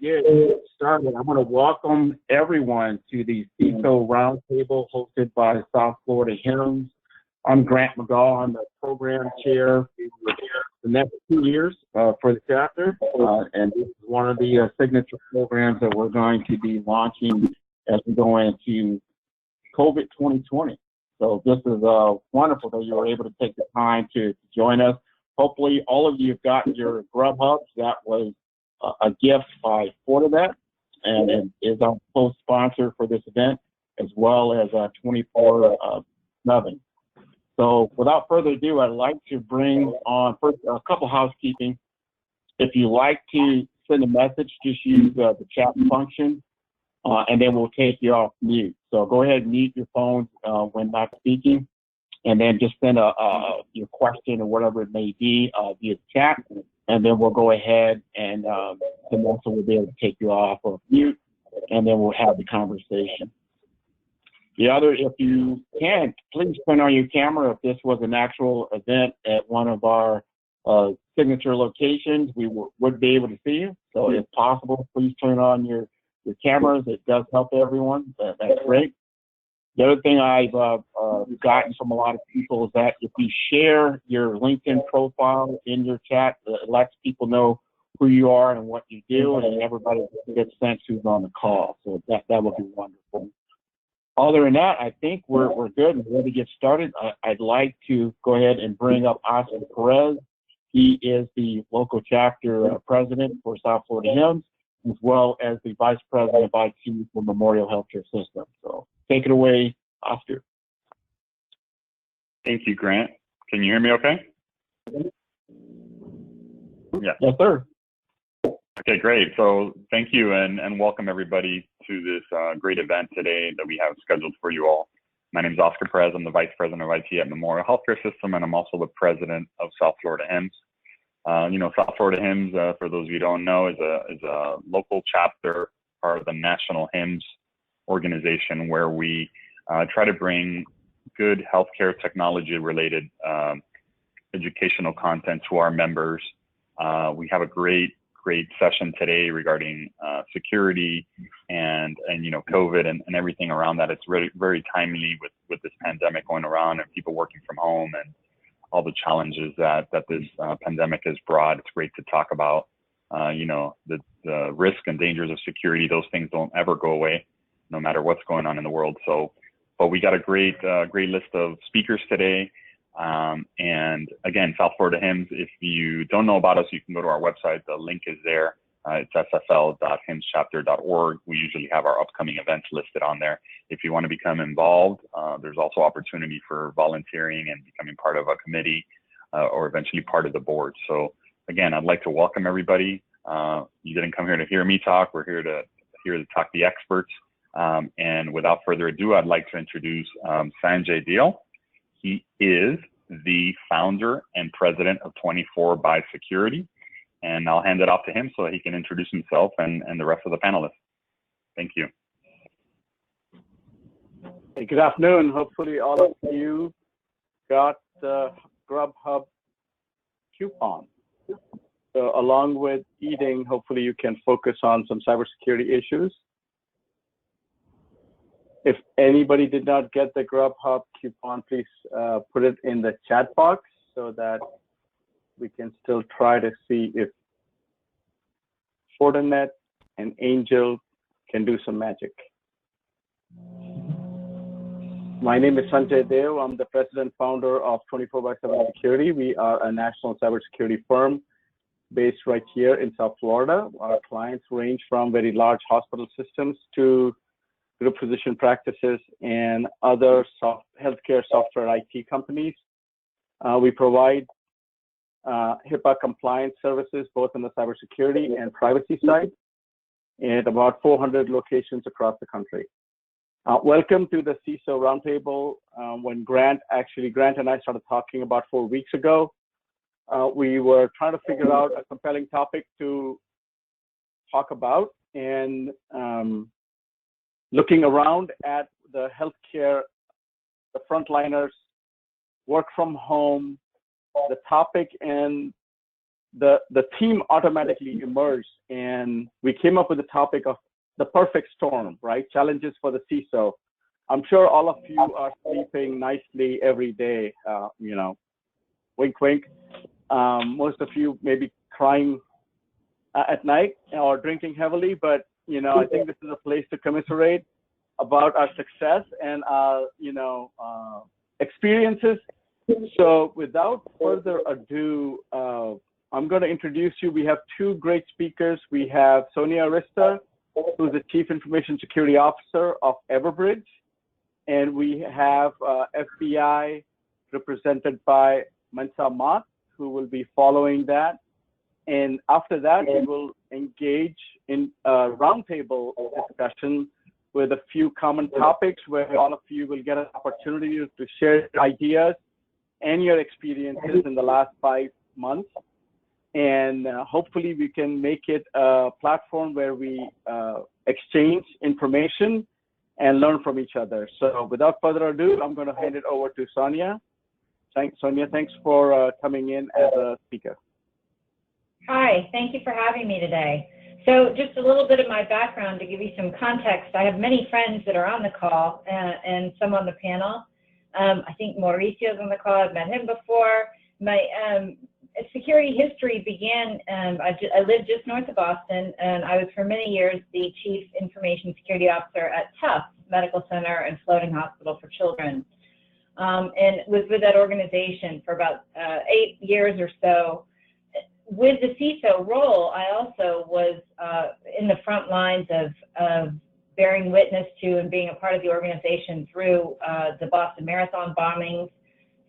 get started, I want to welcome everyone to the CISO Roundtable hosted by South Florida HIMSS. I'm Grant McGaw. I'm the program chair for the next 2 years for the chapter, and this is one of the signature programs that we're going to be launching as we go into COVID 2020. So this is wonderful that you were able to take the time to join us. Hopefully all of you have gotten your Grubhubs. That was a gift by Fortinet and is our co-sponsor for this event, as well as 24/7. So without further ado, I'd like to bring on first a couple housekeeping. If you like to send a message, just use the chat function, and then we'll take you off mute. So go ahead and mute your phones when not speaking, and then just send your question or whatever it may be via chat, and then we'll go ahead and Melissa will be able to take you off of mute, and then we'll have the conversation. The other, if you can, please turn on your camera. If this was an actual event at one of our signature locations, we would be able to see you. So if possible, please turn on your cameras. It does help everyone. That's great. The other thing I've gotten from a lot of people is that if you share your LinkedIn profile in your chat, it lets people know who you are and what you do, and everybody gets a sense who's on the call. So that would be wonderful. Other than that, I think we're good and ready to get started. I'd like to go ahead and bring up Oscar Perez. He is the local chapter president for South Florida HIMSS, as well as the vice president of IT for Memorial Healthcare System. So take it away, Oscar. Thank you, Grant. Can you hear me okay? Yeah. Yes, sir. Okay, great. So thank you and welcome everybody to this great event today that we have scheduled for you all. My name is Oscar Perez. I'm the Vice President of IT at Memorial Healthcare System, and I'm also the President of South Florida HIMSS. South Florida HIMSS, for those of you who don't know, is a local chapter, part of the national HIMSS organization, where we try to bring good healthcare technology-related educational content to our members. We have a great session today regarding security and COVID and everything around that. It's really very timely with this pandemic going around and people working from home and all the challenges that this pandemic has brought. It's great to talk about the risk and dangers of security. Those things don't ever go away, no matter what's going on in the world. But we got a great list of speakers today. And again, South Florida HIMSS, if you don't know about us, you can go to our website. The link is there. It's sfl.himschapter.org. We usually have our upcoming events listed on there. If you want to become involved, there's also opportunity for volunteering and becoming part of a committee or eventually part of the board. So again, I'd like to welcome everybody. You didn't come here to hear me talk. We're here to talk to the experts. And without further ado, I'd like to introduce Sanjay Dale. He is the founder and president of 24/7 and I'll hand it off to him so that he can introduce himself and the rest of the panelists. Thank you. Hey, good afternoon. Hopefully all of you got the Grubhub coupon. So along with eating, hopefully you can focus on some cybersecurity issues. If anybody did not get the Grubhub coupon, please put it in the chat box so that we can still try to see if Fortinet and Angel can do some magic. My name is Sanjay Deo. I'm the president founder of 24/7 Security. We are a national cybersecurity firm based right here in South Florida. Our clients range from very large hospital systems to group physician practices and other healthcare software IT companies. We provide HIPAA compliance services, both on the cybersecurity and privacy side, and about 400 locations across the country. Welcome to the CISO Roundtable. When Grant and I started talking about 4 weeks ago, we were trying to figure out a compelling topic to talk about, and looking around at the healthcare, the frontliners, work from home, the topic and the theme automatically emerged, and we came up with the topic of the perfect storm, right? Challenges for the CISO. I'm sure all of you are sleeping nicely every day, wink, wink. Most of you may be crying at night or drinking heavily, but, I think this is a place to commiserate about our success and our, experiences. So without further ado, I'm going to introduce you. We have two great speakers. We have Sonia Arista, who's the Chief Information Security Officer of Everbridge. And we have FBI represented by Mansa Mott, who will be following that. And after that, we will engage in a roundtable discussion with a few common topics where all of you will get an opportunity to share ideas and your experiences in the last 5 months. And hopefully we can make it a platform where we exchange information and learn from each other. So without further ado, I'm going to hand it over to Sonia. Thanks, Sonia. Thanks for coming in as a speaker. Hi, thank you for having me today. So just a little bit of my background to give you some context. I have many friends that are on the call and some on the panel. I think Mauricio's on the call. I've met him before. My security history began, I lived just north of Boston, and I was for many years the Chief Information Security Officer at Tufts Medical Center and Floating Hospital for Children. And was with that organization for about 8 years or so. With the CISO role, I also was in the front lines of bearing witness to and being a part of the organization through the Boston Marathon bombings,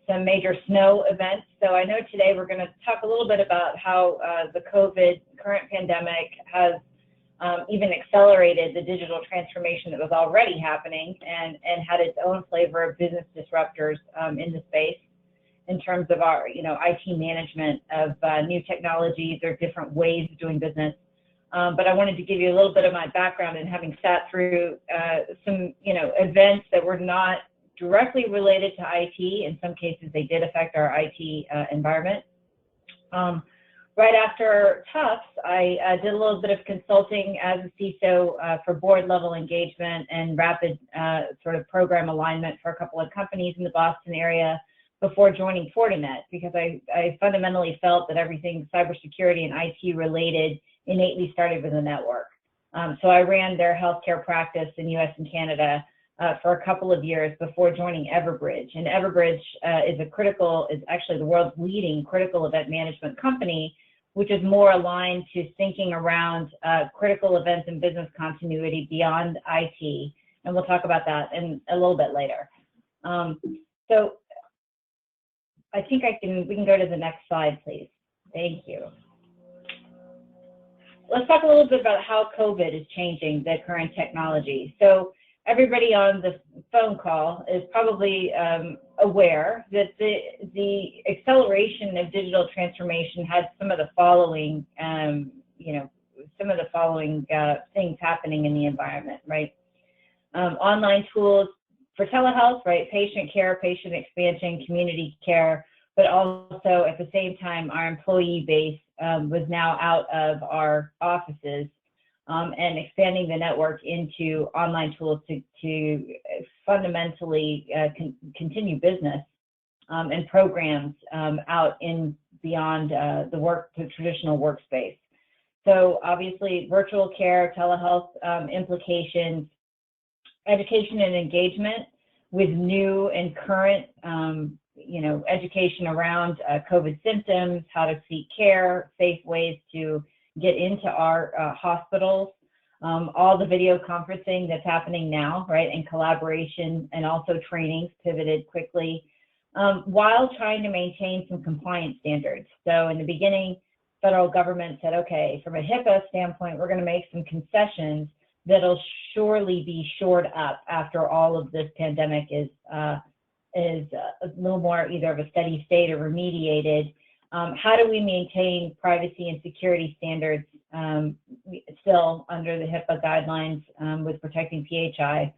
some major snow events. So I know today we're going to talk a little bit about how the COVID current pandemic has even accelerated the digital transformation that was already happening and had its own flavor of business disruptors in the space in terms of our, IT management of new technologies or different ways of doing business. But I wanted to give you a little bit of my background in having sat through some, events that were not directly related to IT. In some cases, they did affect our IT environment. Right after Tufts, I did a little bit of consulting as a CISO for board level engagement and rapid sort of program alignment for a couple of companies in the Boston area before joining Fortinet, because I fundamentally felt that everything cybersecurity and IT related innately started with a network. So I ran their healthcare practice in US and Canada for a couple of years before joining Everbridge. And Everbridge is actually the world's leading critical event management company, which is more aligned to thinking around critical events and business continuity beyond IT. And we'll talk about that in a little bit later. So I think we can go to the next slide, please. Thank you. Let's talk a little bit about how COVID is changing the current technology. So everybody on the phone call is probably aware that the acceleration of digital transformation had some of the following, things happening in the environment, right? Online tools for telehealth, right? Patient care, patient expansion, community care, but also at the same time, our employee base was now out of our offices and expanding the network into online tools to fundamentally continue business and programs out in beyond the traditional workspace. So obviously, virtual care, telehealth implications, education and engagement with new and current, education around COVID symptoms, how to seek care, safe ways to get into our hospitals, all the video conferencing that's happening now, right, and collaboration and also trainings pivoted quickly, while trying to maintain some compliance standards. So in the beginning, federal government said, okay, from a HIPAA standpoint, we're going to make some concessions that'll surely be shored up after all of this pandemic is a little more either of a steady state or remediated. How do we maintain privacy and security standards still under the HIPAA guidelines with protecting PHI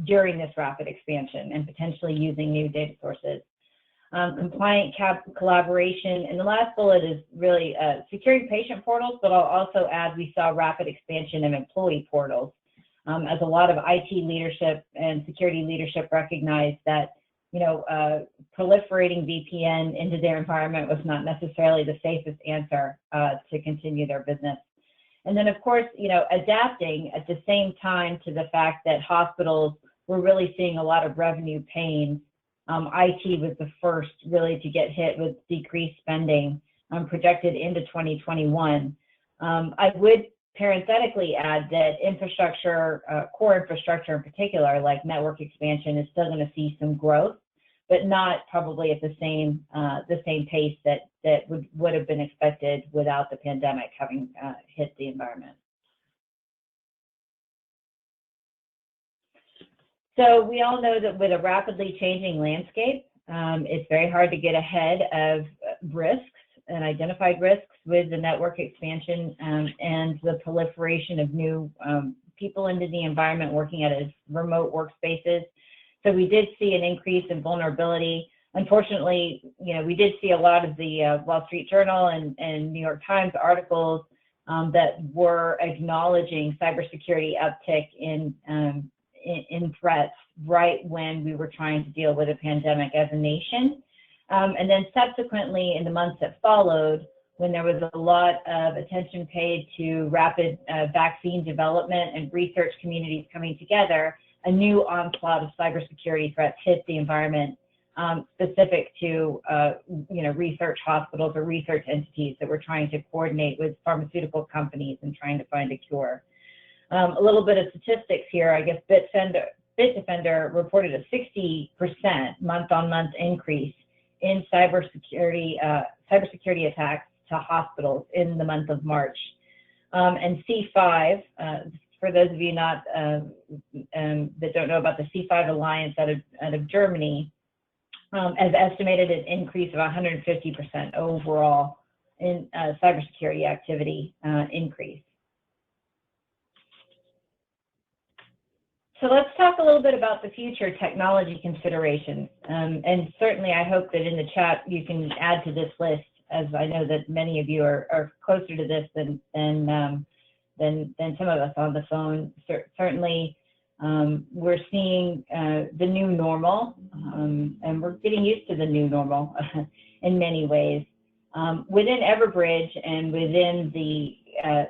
during this rapid expansion and potentially using new data sources? compliant collaboration, and the last bullet is really securing patient portals, but I'll also add we saw rapid expansion of employee portals as a lot of IT leadership and security leadership recognized that, proliferating VPN into their environment was not necessarily the safest answer to continue their business. And then, of course, adapting at the same time to the fact that hospitals were really seeing a lot of revenue pains. IT was the first really to get hit with decreased spending projected into 2021. I would parenthetically add that infrastructure, core infrastructure in particular, like network expansion, is still going to see some growth, but not probably at the same pace that would have been expected without the pandemic having hit the environment. So we all know that with a rapidly changing landscape, it's very hard to get ahead of risks and identified risks with the network expansion and the proliferation of new people into the environment working at remote workspaces. So we did see an increase in vulnerability. Unfortunately, we did see a lot of the Wall Street Journal and New York Times articles that were acknowledging cybersecurity uptick in threats right when we were trying to deal with a pandemic as a nation. And then subsequently, in the months that followed, when there was a lot of attention paid to rapid vaccine development and research communities coming together, a new onslaught of cybersecurity threats hit the environment, specific to research hospitals or research entities that were trying to coordinate with pharmaceutical companies and trying to find a cure. A little bit of statistics here. I guess Bitdefender reported a 60% month-on-month increase in cybersecurity attacks to hospitals in the month of March. And C5, for those of you that don't know about the C5 Alliance out of Germany, has estimated an increase of 150% overall in cybersecurity activity increase. So let's talk a little bit about the future technology considerations. And certainly I hope that in the chat you can add to this list, as I know that many of you are closer to this than some of us on the phone. Certainly we're seeing the new normal, and we're getting used to the new normal in many ways. Within Everbridge and within the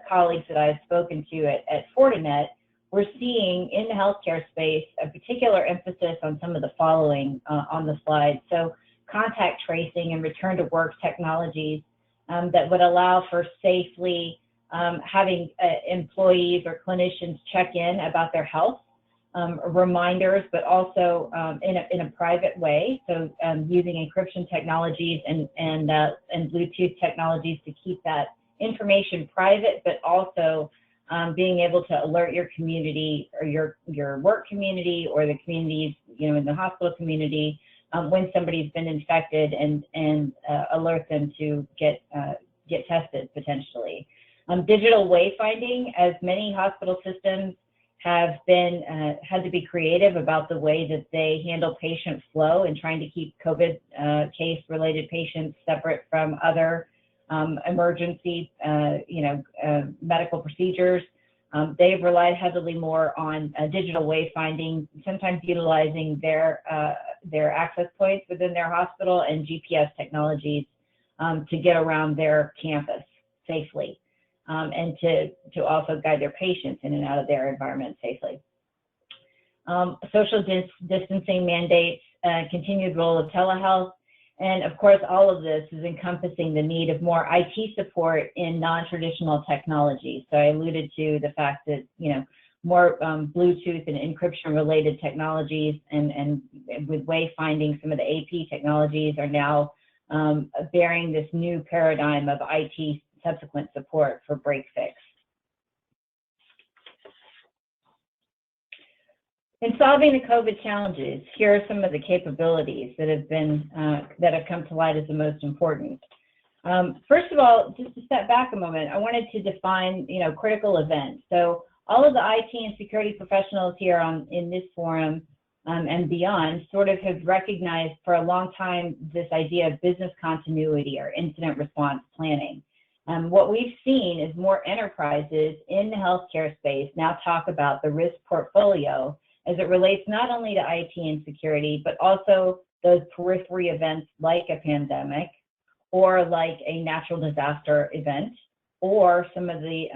colleagues that I've spoken to at Fortinet, we're seeing in the healthcare space a particular emphasis on some of the following on the slide. So contact tracing and return to work technologies that would allow for safely having employees or clinicians check in about their health, reminders, but also in a private way. So using encryption technologies and Bluetooth technologies to keep that information private, but also being able to alert your community or your work community or the communities, in the hospital community when somebody's been infected and alert them to get tested potentially. Digital wayfinding, as many hospital systems have been had to be creative about the way that they handle patient flow and trying to keep COVID case-related patients separate from other emergency, medical procedures. They've relied heavily more on digital wayfinding, sometimes utilizing their access points within their hospital and GPS technologies to get around their campus safely, and to also guide their patients in and out of their environment safely. Social distancing mandates, continued role of telehealth, and of course, all of this is encompassing the need of more IT support in non-traditional technologies. So I alluded to the fact that, more Bluetooth and encryption-related technologies and with wayfinding, some of the AP technologies are now bearing this new paradigm of IT subsequent support for break fix. In solving the COVID challenges, here are some of the capabilities that have come to light as the most important. First of all, just to step back a moment, I wanted to define, critical events. So all of the IT and security professionals here in this forum and beyond sort of have recognized for a long time this idea of business continuity or incident response planning. What we've seen is more enterprises in the healthcare space now talk about the risk portfolio as it relates not only to IT and security, but also those periphery events like a pandemic or like a natural disaster event, or some of the,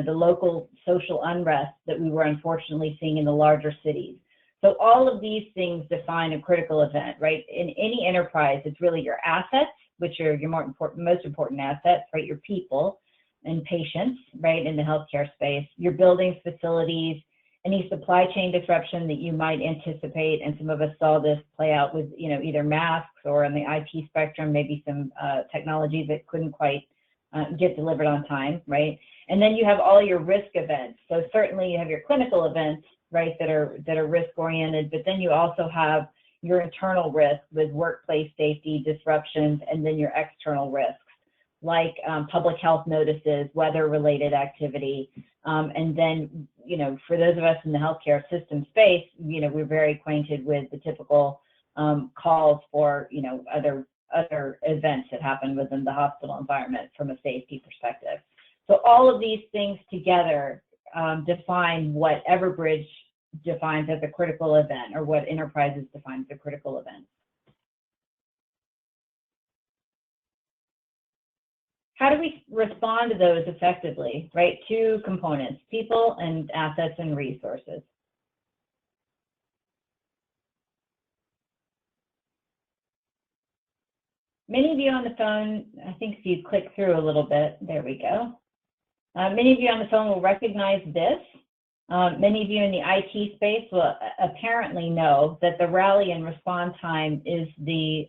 the local social unrest that we were unfortunately seeing in the larger cities. So all of these things define a critical event, right? In any enterprise, it's really your assets, which are your most important assets, right? Your people and patients, right, in the healthcare space, your buildings, facilities, any supply chain disruption that you might anticipate, and some of us saw this play out with, either masks or on the IT spectrum, maybe some technologies that couldn't quite get delivered on time, right? And then you have all your risk events. So certainly you have your clinical events, right, that are risk oriented, but then you also have your internal risk with workplace safety disruptions, and then your external risks like public health notices, weather-related activity, and then, for those of us in the healthcare system space, we're very acquainted with the typical calls for, other events that happen within the hospital environment from a safety perspective. So all of these things together define what Everbridge defines as a critical event, or what enterprises define as a critical event. How do we respond to those effectively, right? Two components, people and assets and resources. Many of you on the phone, I think if you click through a little bit, there we go. Many of you on the phone will recognize this. Many of you in the IT space will apparently know that the rally and respond time is the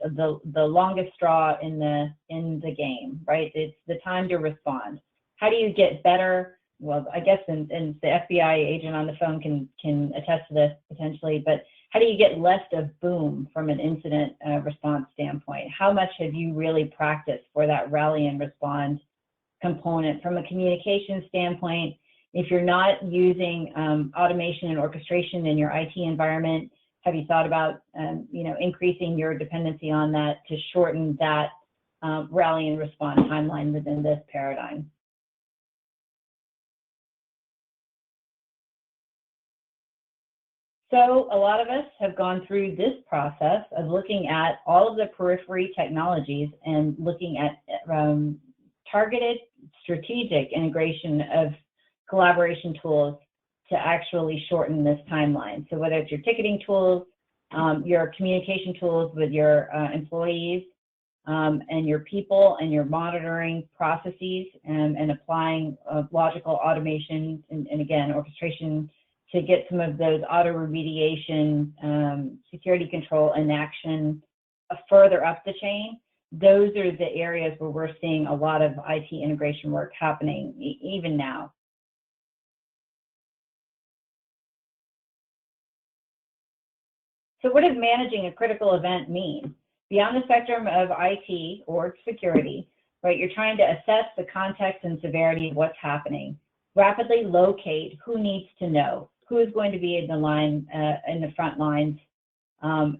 longest straw in the game, right? It's the time to respond. How do you get better? Well, I guess and the FBI agent on the phone can attest to this potentially, but how do you get less of boom from an incident response standpoint? How much have you really practiced for that rally and respond component? From a communication standpoint, if you're not using automation and orchestration in your IT environment, have you thought about increasing your dependency on that to shorten that rally and respond timeline within this paradigm? So a lot of us have gone through this process of looking at all of the periphery technologies and looking at targeted strategic integration of collaboration tools to actually shorten this timeline. So whether it's your ticketing tools, your communication tools with your employees, and your people, and your monitoring processes, and applying logical automation and again, orchestration to get some of those auto remediation, security control and action further up the chain. Those are the areas where we're seeing a lot of IT integration work happening even now. So what does managing a critical event mean? Beyond the spectrum of IT or security, right, you're trying to assess the context and severity of what's happening, rapidly locate who needs to know, who is going to be in the front lines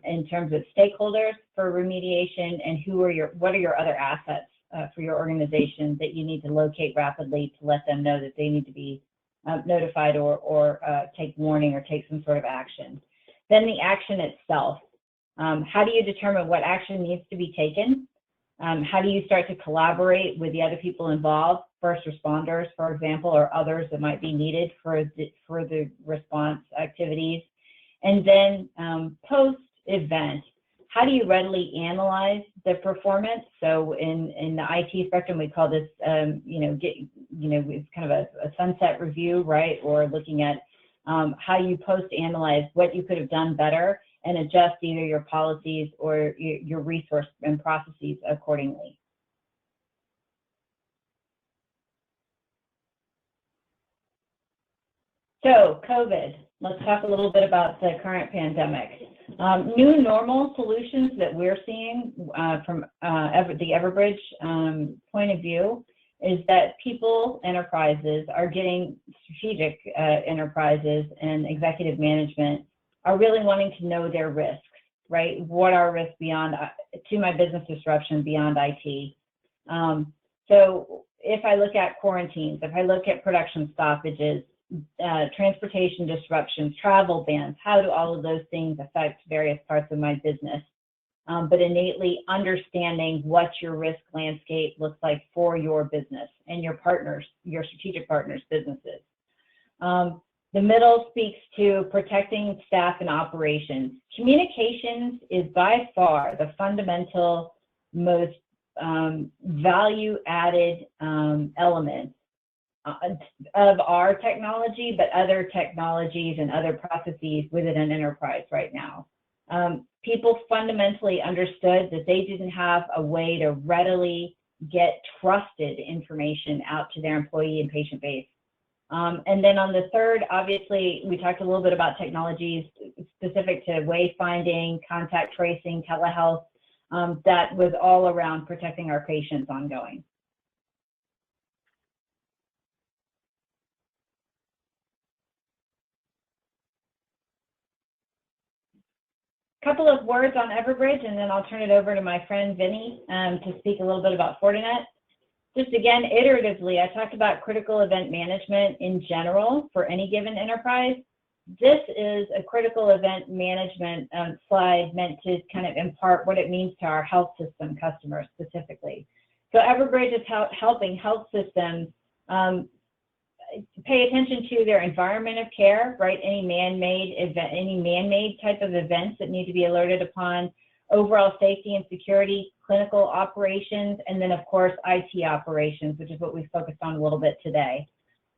in terms of stakeholders for remediation, and what are your other assets for your organization that you need to locate rapidly to let them know that they need to be notified or take warning or take some sort of action. Then the action itself. How do you determine what action needs to be taken? How do you start to collaborate with the other people involved, first responders, for example, or others that might be needed for the response activities? And then post-event, how do you readily analyze the performance? So in the IT spectrum, we call this, it's kind of a sunset review, right? Or looking at how you post-analyze what you could have done better and adjust either your policies or your resource and processes accordingly. So COVID, let's talk a little bit about the current pandemic. New normal solutions that we're seeing from the Everbridge point of view is that people, enterprises are getting strategic enterprises and executive management are really wanting to know their risks, right? What are risks beyond, to my business disruption beyond IT? So if I look at quarantines, if I look at production stoppages, transportation disruptions, travel bans, how do all of those things affect various parts of my business? But innately understanding what your risk landscape looks like for your business and your partners, your strategic partners' businesses. The middle speaks to protecting staff and operations. Communications is by far the fundamental, most value-added element of our technology, but other technologies and other processes within an enterprise right now. People fundamentally understood that they didn't have a way to readily get trusted information out to their employee and patient base. And then on the third, obviously, we talked a little bit about technologies specific to wayfinding, contact tracing, telehealth. That was all around protecting our patients ongoing. Couple of words on Everbridge, and then I'll turn it over to my friend Vinny to speak a little bit about Fortinet. Just again, iteratively, I talked about critical event management in general for any given enterprise. This is a critical event management slide meant to kind of impart what it means to our health system customers specifically. So Everbridge is helping health systems pay attention to their environment of care, right? Any man-made event, any man-made type of events that need to be alerted upon, overall safety and security, clinical operations, and then of course IT operations, which is what we focused on a little bit today.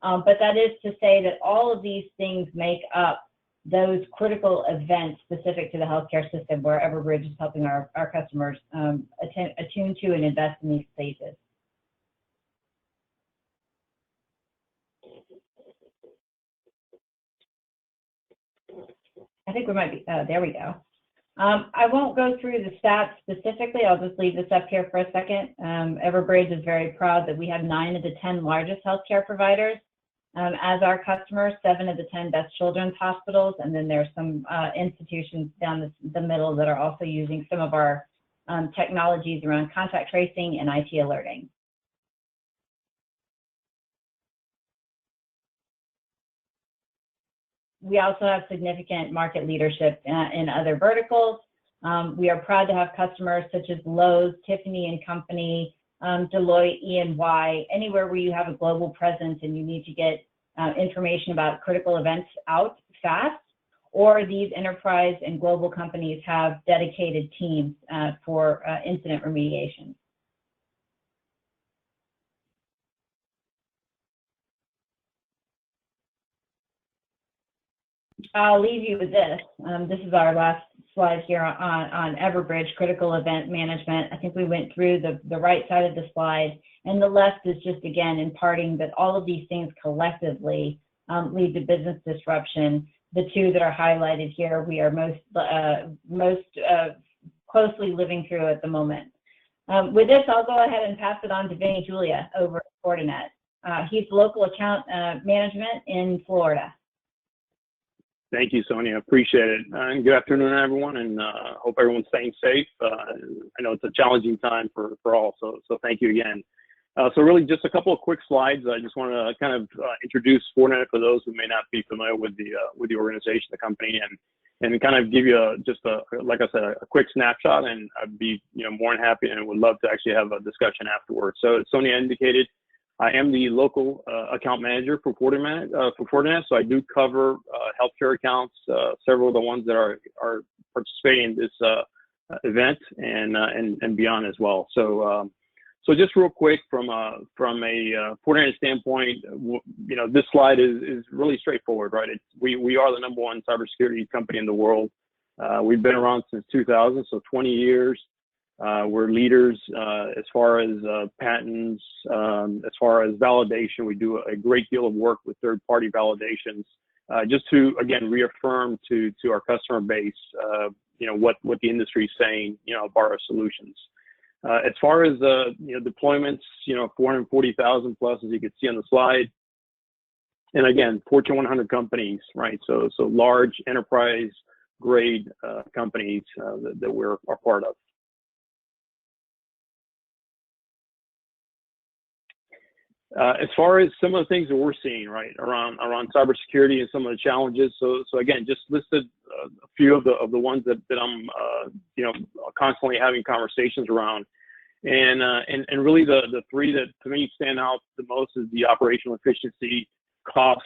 But that is to say that all of these things make up those critical events specific to the healthcare system, where Everbridge is helping our customers attune to and invest in these spaces. I think we might be, there we go. I won't go through the stats specifically. I'll just leave this up here for a second. Everbridge is very proud that we have 9 of the 10 largest healthcare providers as our customers, 7 of the 10 best children's hospitals, and then there's some institutions down the middle that are also using some of our technologies around contact tracing and IT alerting. We also have significant market leadership in other verticals. We are proud to have customers such as Lowe's, Tiffany & Company, Deloitte, E&Y, anywhere where you have a global presence and you need to get information about critical events out fast, or these enterprise and global companies have dedicated teams for incident remediation. I'll leave you with this. This is our last slide here on Everbridge, critical event management. I think we went through the right side of the slide, and the left is just, again, imparting that all of these things collectively lead to business disruption. The 2 that are highlighted here, we are most closely living through at the moment. With this, I'll go ahead and pass it on to Vinny Julia over at Fortinet. He's local account management in Florida. Thank you, Sonia. Appreciate it. And good afternoon, everyone, and hope everyone's staying safe. I know it's a challenging time for all, so thank you again. So really just a couple of quick slides. I just want to kind of introduce Fortinet for those who may not be familiar with the organization, the company, and kind of give you like I said, a quick snapshot, and I'd be more than happy and would love to actually have a discussion afterwards. So as Sonia indicated, I am the local account manager for Fortinet, so I do cover healthcare accounts, several of the ones that are participating in this event and beyond as well. So just real quick from a Fortinet standpoint, this slide is really straightforward, right? We are the #1 cybersecurity company in the world. We've been around since 2000, so 20 years. We're leaders as far as patents, as far as validation. We do a great deal of work with third-party validations, just to, again, reaffirm to our customer base, what the industry is saying, about our solutions. As far as deployments, 440,000 plus, as you can see on the slide. And again, Fortune 100 companies, right? So large enterprise grade companies that we're a part of. As far as some of the things that we're seeing, right, around cybersecurity and some of the challenges. So again, just listed a few of the ones that I'm constantly having conversations around, and really the three that to me stand out the most is the operational efficiency, cost,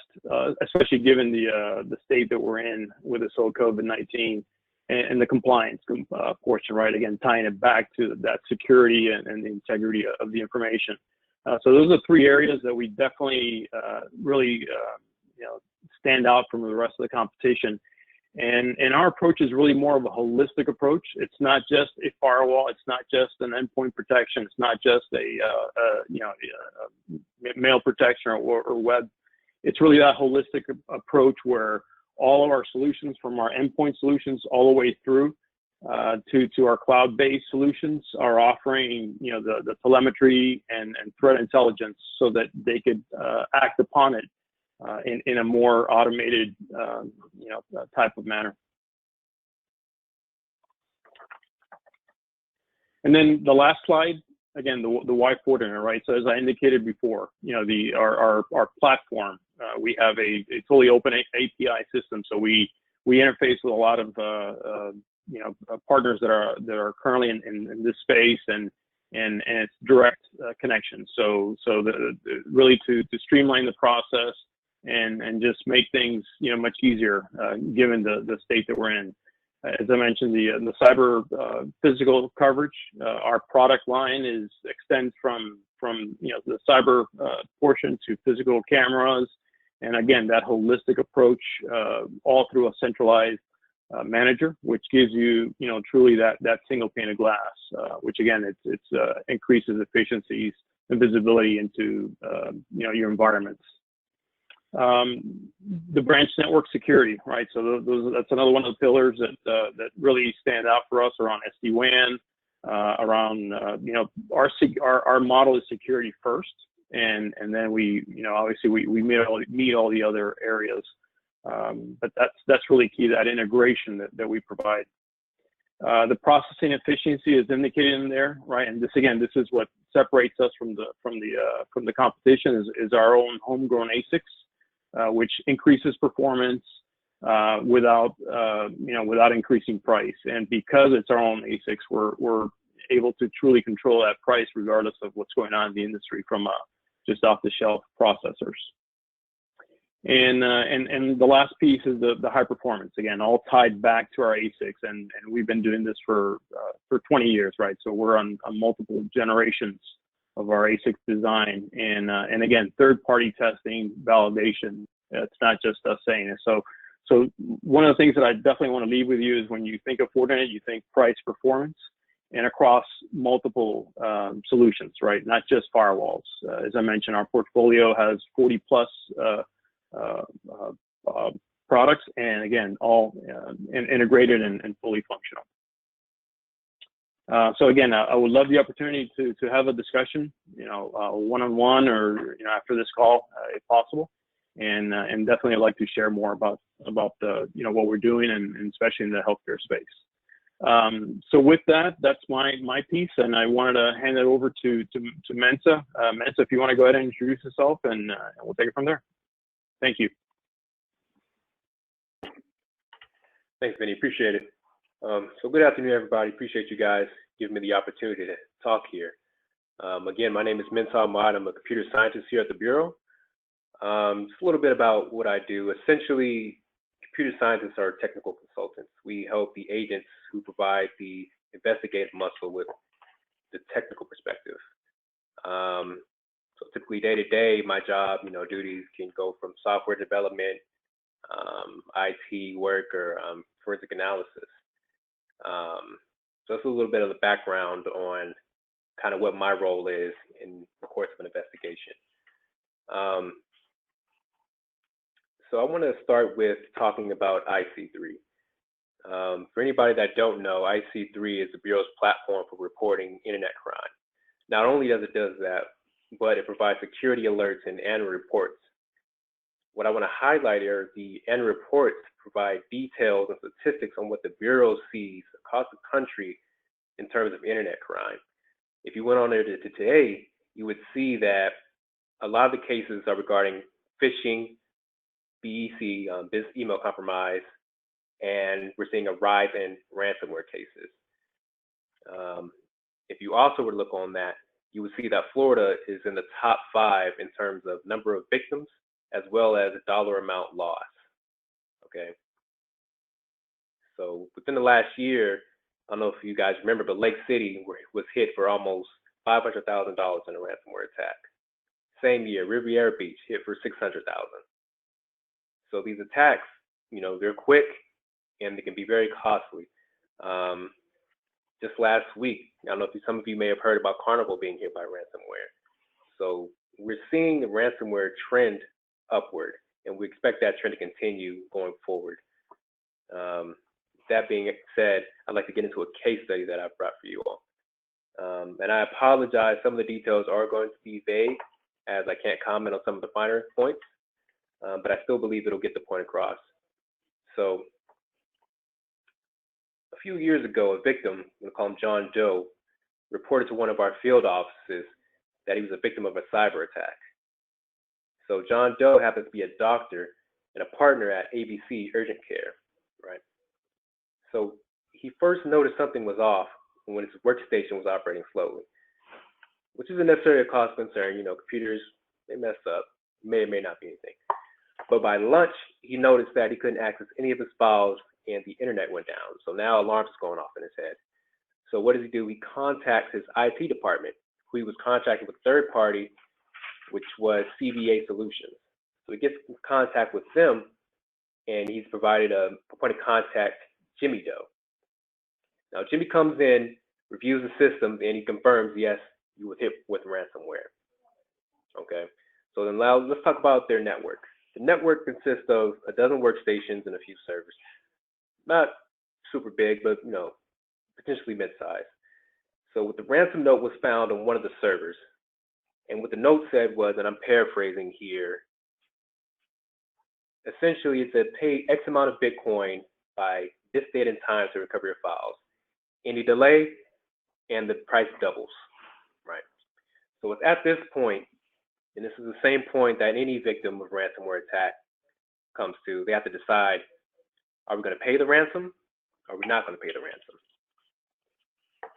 especially given the state that we're in with this whole COVID-19, and the compliance portion, right? Again, tying it back to that security and the integrity of the information. So those are three areas that we definitely really stand out from the rest of the competition. And our approach is really more of a holistic approach. It's not just a firewall. It's not just an endpoint protection. It's not just a mail protection or web. It's really that holistic approach where all of our solutions, from our endpoint solutions all the way through to our cloud-based solutions, are offering the telemetry and threat intelligence so that they could act upon it in a more automated type of manner. And then the last slide, again, the why Fortinet, right? So as I indicated before, our platform, we have a totally open API system. So we interface with a lot of partners that are currently in this space, and it's direct connection. So really to streamline the process and just make things much easier given the state that we're in. As I mentioned, the cyber physical coverage, our product line extends from the cyber portion to physical cameras, and again that holistic approach all through a centralized manager, which gives you truly that single pane of glass, which again it increases efficiencies and visibility into your environments. The branch network security, right? So that's another one of the pillars that really stand out for us around SD-WAN, around our model is security first, and then we obviously we meet all the other areas, but that's really key, that integration that we provide. The processing efficiency is indicated in there, right? And this is what separates us from the competition is our own homegrown ASICs, which increases performance without increasing price. And because it's our own ASICs, we're able to truly control that price regardless of what's going on in the industry from just off-the-shelf processors. And the last piece is the high performance, again, all tied back to our ASICs, and we've been doing this for 20 years, right? So we're on multiple generations of our ASIC design, and again, third-party testing, validation. It's not just us saying it. So one of the things that I definitely want to leave with you is when you think of Fortinet, you think price, performance, and across multiple solutions, right? Not just firewalls. As I mentioned, our portfolio has 40 plus products, and again, all integrated and fully functional. So again, I would love the opportunity to have a discussion, one-on-one or after this call, if possible, and definitely I'd like to share more about the what we're doing, and especially in the healthcare space. So with that, that's my piece, and I wanted to hand it over to Mensa. Mensa, if you want to go ahead and introduce yourself, and we'll take it from there. Thank you. Thanks, Vinny. Appreciate it. So good afternoon, everybody. Appreciate you guys giving me the opportunity to talk here. Again, my name is Mensa Ahmad. I'm a computer scientist here at the Bureau. Just a little bit about what I do. Essentially, computer scientists are technical consultants. We help the agents who provide the investigative muscle with the technical perspective. So typically day to day, my job, duties can go from software development, IT work, or forensic analysis. So that's a little bit of the background on kind of what my role is in the course of an investigation. So I want to start with talking about IC3. For anybody that don't know, IC3 is the Bureau's platform for reporting internet crime. Not only does it do that, but it provides security alerts and annual reports. What I want to highlight are the annual reports provide details and statistics on what the Bureau sees across the country in terms of internet crime. If you went on there to today, you would see that a lot of the cases are regarding phishing, BEC, business email compromise, and we're seeing a rise in ransomware cases. If you also were to look on that, you would see that Florida is in the top 5 in terms of number of victims as well as dollar amount loss. Okay. So within the last year, I don't know if you guys remember, but Lake City was hit for almost $500,000 in a ransomware attack. Same year, Riviera Beach hit for $600,000. So these attacks, you know, they're quick and they can be very costly. Just last week, I don't know if some of you may have heard about Carnival being hit by ransomware. So we're seeing the ransomware trend upward, and we expect that trend to continue going forward. That being said, I'd like to get into a case study that I've brought for you all. And I apologize, some of the details are going to be vague, as I can't comment on some of the finer points, but I still believe it'll get the point across. So a few years ago, a victim, we'll call him John Doe, reported to one of our field offices that he was a victim of a cyber attack. So John Doe happens to be a doctor and a partner at ABC Urgent Care, right? So he first noticed something was off when his workstation was operating slowly, which isn't necessarily a cause of concern. You know, computers, they mess up, may or may not be anything. But by lunch, he noticed that he couldn't access any of his files and the internet went down. So now alarms going off in his head. So what does he do? He contacts his IT department, who he was contracting with a third party, which was CVA Solutions. So he gets in contact with them, and he's provided a point of contact, Jimmy Doe. Now Jimmy comes in, reviews the system, and he confirms, yes, you were hit with ransomware. Okay, so then now let's talk about their network. The network consists of a dozen workstations and a few servers. Not super big, but you know, potentially mid-sized. So the ransom note was found on one of the servers. And what the note said was, and I'm paraphrasing here, essentially it said pay X amount of Bitcoin by this date and time to recover your files. Any delay, and the price doubles, right? So it's at this point, and this is the same point that any victim of ransomware attack comes to, they have to decide, are we going to pay the ransom? Or are we not going to pay the ransom?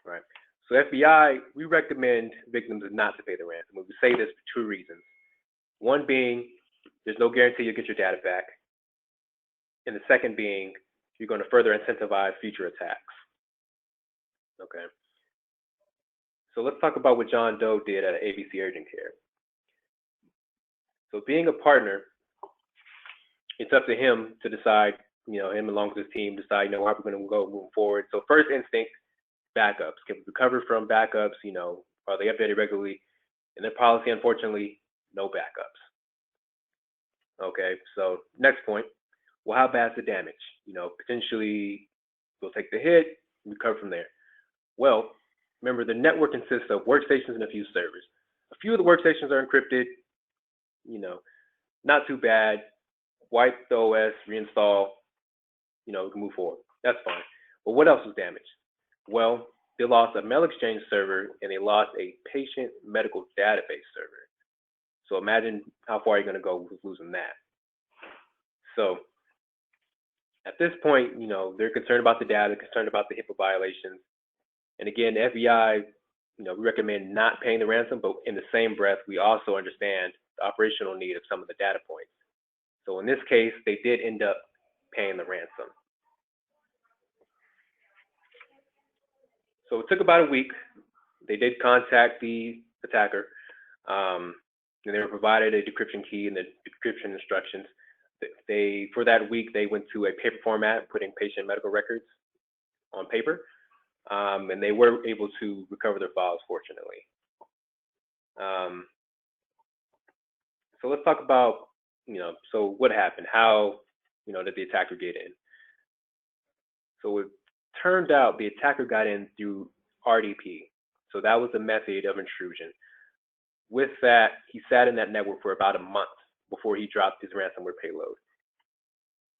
Right. So FBI, we recommend victims not to pay the ransom. We say this for 2 reasons. One being, there's no guarantee you'll get your data back. And the second being, you're going to further incentivize future attacks. Okay. So let's talk about what John Doe did at ABC Urgent Care. So being a partner, it's up to him to decide, you know, him along with his team decide, you know, how we're going to go moving forward. So first instinct, backups. Can we recover from backups? You know, are they updated regularly? In their policy, unfortunately, no backups. Okay, so next point, well, how bad's the damage? You know, potentially we'll take the hit, recover from there. Well, remember the network consists of workstations and a few servers. A few of the workstations are encrypted, you know, not too bad. Wipe the OS, reinstall, you know, we can move forward. That's fine. But what else was damaged? Well, they lost a mail exchange server and they lost a patient medical database server. So imagine how far you're going to go with losing that. So at this point, you know, they're concerned about the data, concerned about the HIPAA violations. And again, the FBI, you know, we recommend not paying the ransom, but in the same breath, we also understand the operational need of some of the data points. So in this case, they did end up paying the ransom. So it took about a week. They did contact the attacker, and they were provided a decryption key and the decryption instructions. For that week, they went to a paper format, putting patient medical records on paper, and they were able to recover their files, fortunately. So let's talk about, you know, so what happened? How, you know, did the attacker get in? So it turned out the attacker got in through RDP. So that was the method of intrusion. With that, he sat in that network for about a month before he dropped his ransomware payload.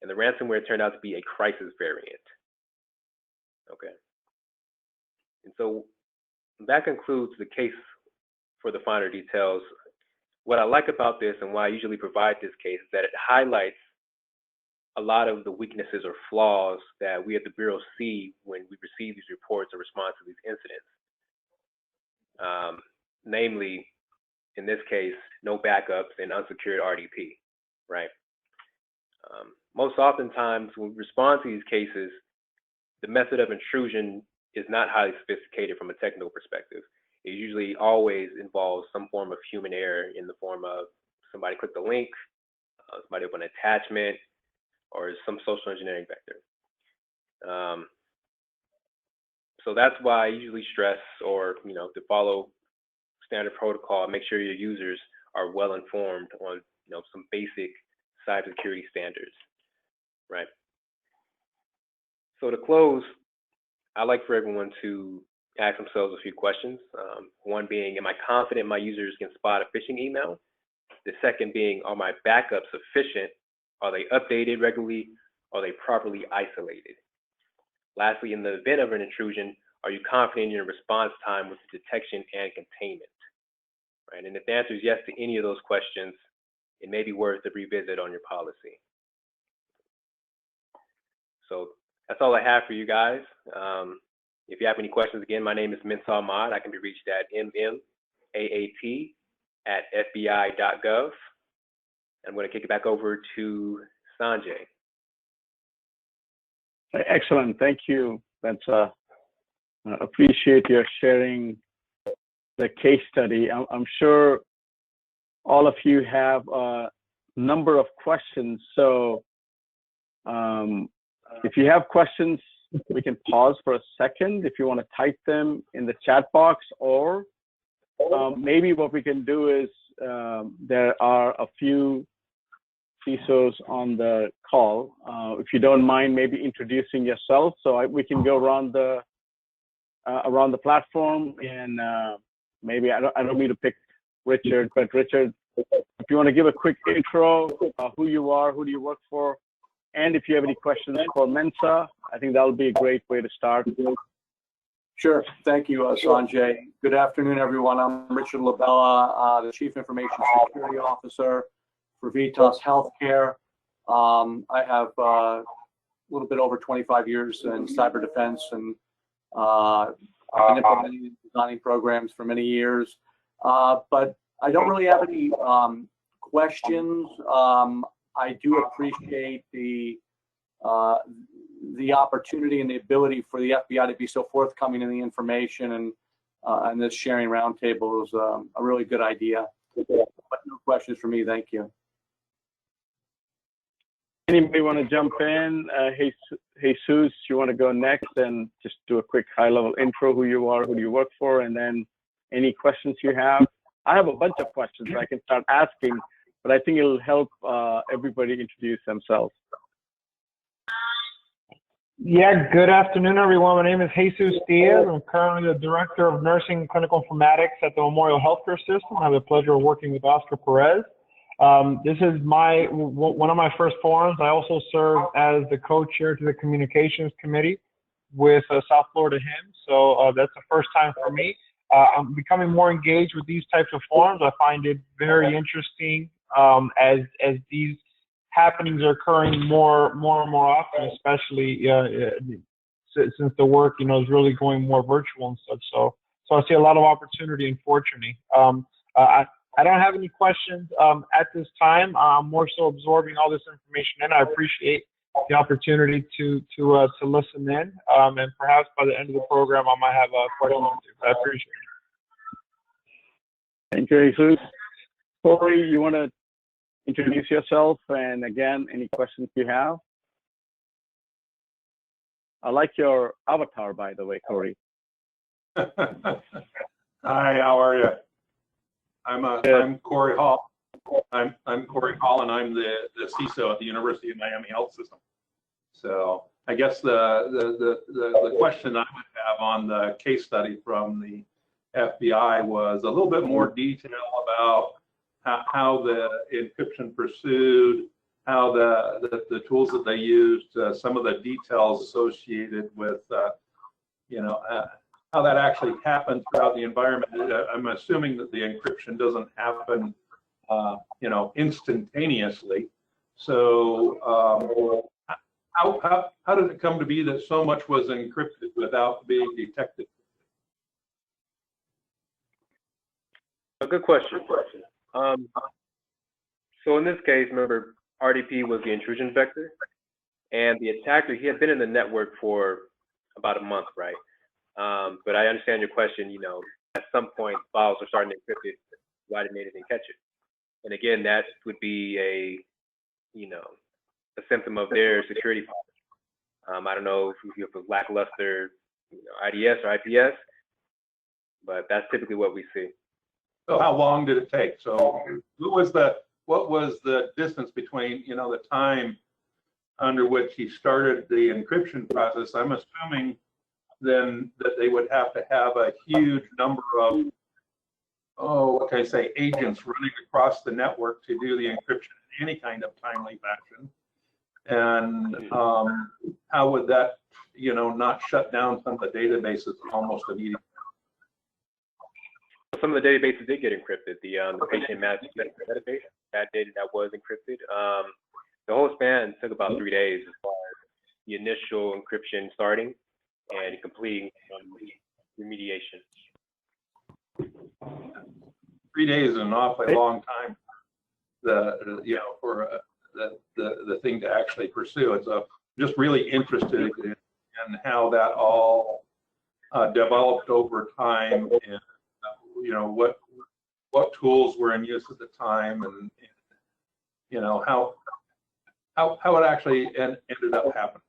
and the ransomware turned out to be a crisis variant. Okay. And so that concludes the case for the finer details. What I like about this and why I usually provide this case is that it highlights a lot of the weaknesses or flaws that we at the Bureau see when we receive these reports or respond to these incidents. Namely, in this case, no backups and unsecured RDP, right? Most oftentimes when we respond to these cases, the method of intrusion is not highly sophisticated from a technical perspective. It usually always involves some form of human error in the form of somebody clicked a link, somebody opened an attachment, or some social engineering vector. So that's why I usually stress, or to follow standard protocol, make sure your users are well informed on some basic cybersecurity standards, right? So to close, I'd like for everyone to ask themselves a few questions. One being, am I confident my users can spot a phishing email? The second being, are my backups sufficient? Are they updated regularly? Are they properly isolated? Lastly, in the event of an intrusion, are you confident in your response time with detection and containment? Right? And if the answer is yes to any of those questions, it may be worth a revisit on your policy. So that's all I have for you guys. If you have any questions, again, my name is Mensah Ahmad. I can be reached at mmaat@fbi.gov. I'm going to kick it back over to Sanjay. Excellent. Thank you, Mensah. Appreciate your sharing the case study. I'm sure all of you have a number of questions. So if you have questions, we can pause for a second if you want to type them in the chat box, or maybe what we can do is there are a few CISOs on the call. If you don't mind, maybe introducing yourself, so we can go around the platform, and maybe I don't mean to pick Richard, but Richard, if you want to give a quick intro, who you are, who do you work for, and if you have any questions for Mensah, I think that would be a great way to start. Sure. Thank you, Sanjay. Good afternoon, everyone. I'm Richard Labella, the Chief Information Security Officer for Vitas Healthcare. I have a little bit over 25 years in cyber defense, and I've been implementing and designing programs for many years. But I don't really have any questions. I do appreciate the opportunity and the ability for the FBI to be so forthcoming in the information, and this sharing roundtable is a really good idea. But no questions for me. Thank you. Anybody want to jump in? Jesus, you want to go next and just do a quick high-level intro, who you are, who do you work for, and then any questions you have? I have a bunch of questions I can start asking, but I think it'll help everybody introduce themselves. Yeah, good afternoon, everyone. My name is Jesus Diaz. I'm currently the Director of Nursing and Clinical Informatics at the Memorial Healthcare System. I have the pleasure of working with Oscar Perez. This is one of my first forums. I also serve as the co-chair to the Communications Committee with South Florida HIMSS, so that's the first time for me. I'm becoming more engaged with these types of forums. I find it very interesting as these happenings are occurring more and more often, especially since the work is really going more virtual and such. So I see a lot of opportunity and fortune. I don't have any questions at this time. I'm more so absorbing all this information in. I appreciate the opportunity to listen in, and perhaps by the end of the program I might have a question or two. I appreciate it. Thank you, Jesus. Corey, you want to introduce yourself, and again, any questions you have? I like your avatar, by the way, Corey. Hi, how are you? I'm Corey Hall. I'm Corey Hall, and I'm the CISO at the University of Miami Health System. So I guess the question I would have on the case study from the FBI was a little bit more detail about how the encryption pursued, how the tools that they used, some of the details associated with, how that actually happened throughout the environment. I'm assuming that the encryption doesn't happen, instantaneously. So how did it come to be that so much was encrypted without being detected? A good question. So in this case, remember, RDP was the intrusion vector, and the attacker, he had been in the network for about a month, right? But I understand your question, at some point files are starting to encrypt it, why didn't they catch it? And again, that would be a symptom of their security problem. I don't know if you have a lackluster, IDS or IPS, but that's typically what we see. So how long did it take? So what was the distance between, the time under which he started the encryption process? I'm assuming then that they would have to have a huge number of, what can I say, agents running across the network to do the encryption in any kind of timely fashion. And how would that, not shut down some of the databases almost immediately? Some of the databases did get encrypted. The patient management database, that data that was encrypted. The whole span took about 3 days as far as the initial encryption starting and completing remediation. 3 days is an awfully long time. For the thing to actually pursue. It's just really interested in how that all developed over time, and what tools were in use at the time, and how it actually ended up happening.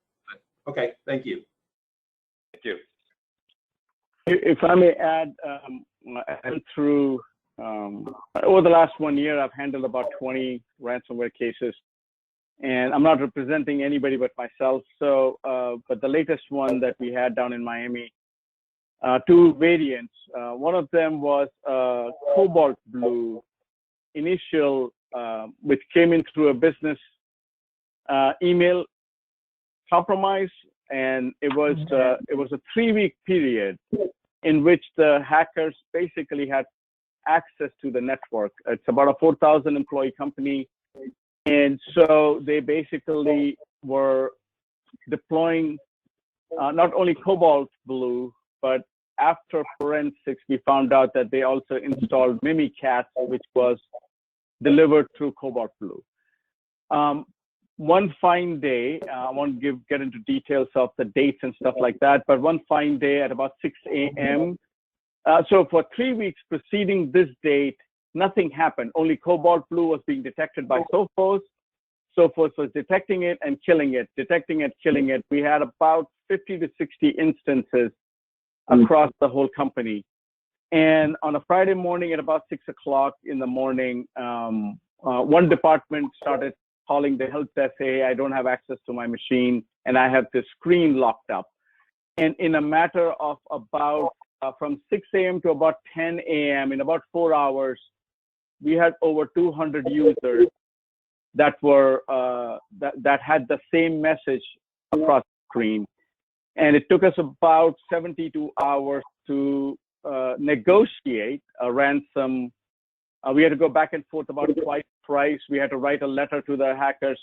Okay, thank you. Thank you. If I may add, I went through over the last 1 year, I've handled about 20 ransomware cases, and I'm not representing anybody but myself. So, but the latest one that we had down in Miami, 2 variants. One of them was cobalt blue initial, which came in through a business email compromise, and it was a 3-week period in which the hackers basically had access to the network. It's about a 4,000 employee company, and so they basically were deploying not only cobalt blue, but after forensics, we found out that they also installed Mimikatz, which was delivered through cobalt blue. One fine day, I won't get into details of the dates and stuff like that, but one fine day at about 6 a.m. So for 3 weeks preceding this date, nothing happened. Only cobalt blue was being detected by Sophos. Sophos was detecting it and killing it, detecting it, killing it. We had about 50 to 60 instances across the whole company. And on a Friday morning at about 6 o'clock in the morning, one department started calling the help desk, say, I don't have access to my machine, and I have the screen locked up. And in a matter of about from 6 a.m. to about 10 a.m., in about 4 hours, we had over 200 users that were that had the same message across the screen. And it took us about 72 hours to negotiate a ransom. We had to go back and forth about twice price. We had to write a letter to the hackers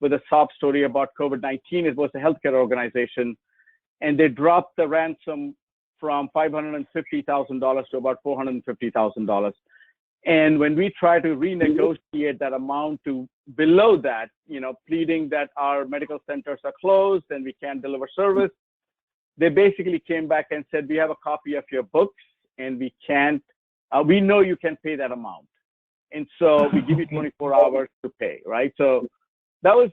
with a sob story about COVID-19. It was a healthcare organization, and they dropped the ransom from $550,000 to about $450,000. And when we tried to renegotiate that amount to below that, pleading that our medical centers are closed and we can't deliver service, they basically came back and said, we have a copy of your books and we can't, we know you can pay that amount. And so we give you 24 hours to pay, right? So that was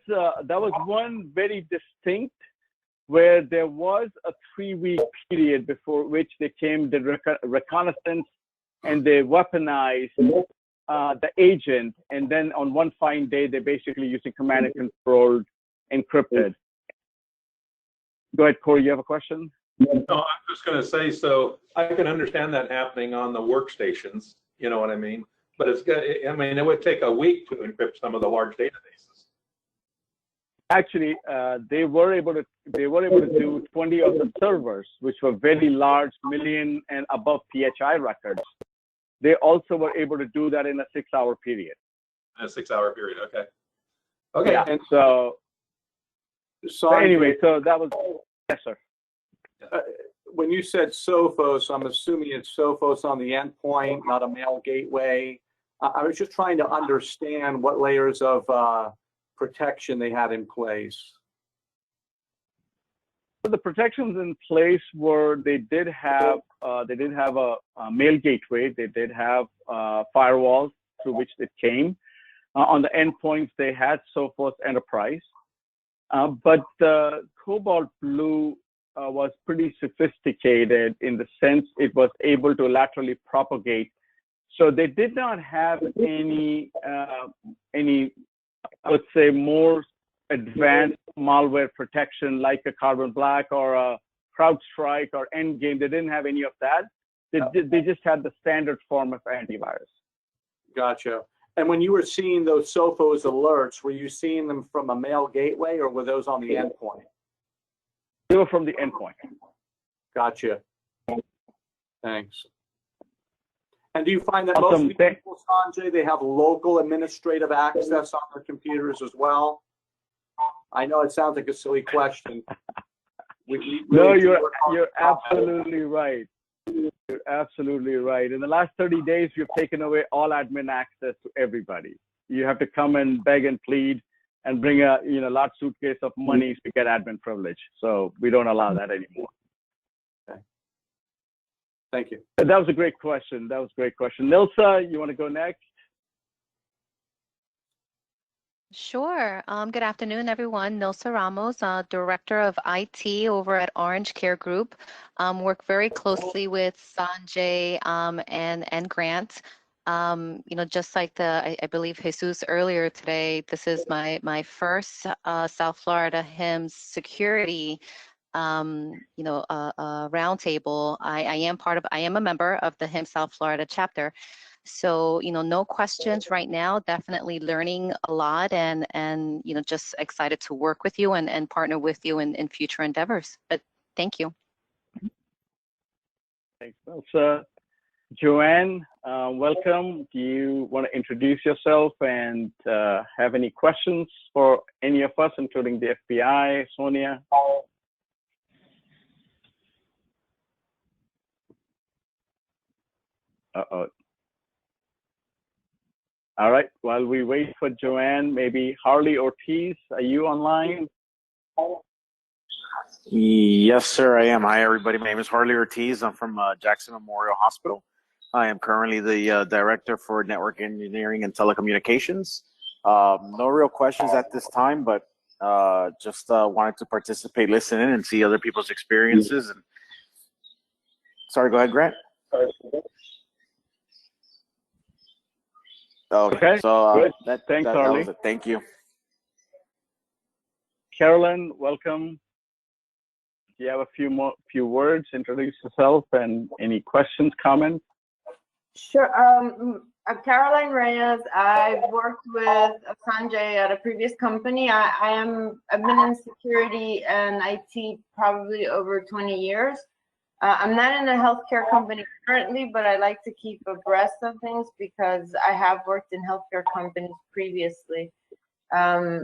one very distinct, where there was a 3-week period before which they came, did reconnaissance, and they weaponized the agent. And then on one fine day, they basically using command and control encrypted. Go ahead, Corey, you have a question? No, I'm just going to say, so I can understand that happening on the workstations, you know what I mean? But it would take a week to encrypt some of the large databases. Actually, they were able to do 20 of the servers, which were very large, million and above PHI records. They also were able to do that in a 6-hour period. In a 6-hour period, okay. Okay. Yeah. And so anyway, so that was, yes, sir. When you said Sophos, I'm assuming it's Sophos on the endpoint, not a mail gateway. I was just trying to understand what layers of protection they had in place. So the protections in place were they did have a mail gateway. They did have firewalls through which it came. On the endpoints, they had Sophos Enterprise, but the Cobalt Blue was pretty sophisticated in the sense it was able to laterally propagate. So they did not have any I would say more advanced malware protection like a Carbon Black or a CrowdStrike or Endgame. They didn't have any of that. They just had the standard form of antivirus. Gotcha. And when you were seeing those Sophos alerts, were you seeing them from a mail gateway or were those on the endpoint? They were from the endpoint. Gotcha. Thanks. And do you find that most people, Sanjay, they have local administrative access on their computers as well? I know it sounds like a silly question. No, you're absolutely right. You're absolutely right. In the last 30 days, we've taken away all admin access to everybody. You have to come and beg and plead and bring a large suitcase of money to get admin privilege. So we don't allow that anymore. Okay. Thank you. That was a great question. Nilsa, you want to go next? Sure. Good afternoon, everyone. Nilsa Ramos, Director of IT over at Orange Care Group. Work very closely with Sanjay and Grant. Just like I believe Jesus earlier today, this is my first South Florida HIMSS security roundtable. I am a member of the HIMSS South Florida chapter. So, no questions right now, definitely learning a lot and just excited to work with you and partner with you in future endeavors. But thank you. Thanks, Elsa. Joanne, welcome. Do you want to introduce yourself and have any questions for any of us, including the FBI, Sonia? Uh-oh. All right, while we wait for Joanne, maybe Harley Ortiz, are you online? Yes, sir, I am. Hi, everybody. My name is Harley Ortiz. I'm from Jackson Memorial Hospital. I am currently the Director for Network Engineering and Telecommunications. No real questions at this time, but just wanted to participate, listen in, and see other people's experiences. And sorry, go ahead, Grant. Okay, so Thanks, Harley. That was it. Thank you. Carolyn, welcome. Do you have a few words? Introduce yourself and any questions, comments? Sure. I'm Caroline Reyes. I've worked with Sanjay at a previous company. I've been in security and IT probably over 20 years. I'm not in a healthcare company currently, but I like to keep abreast of things because I have worked in healthcare companies previously. I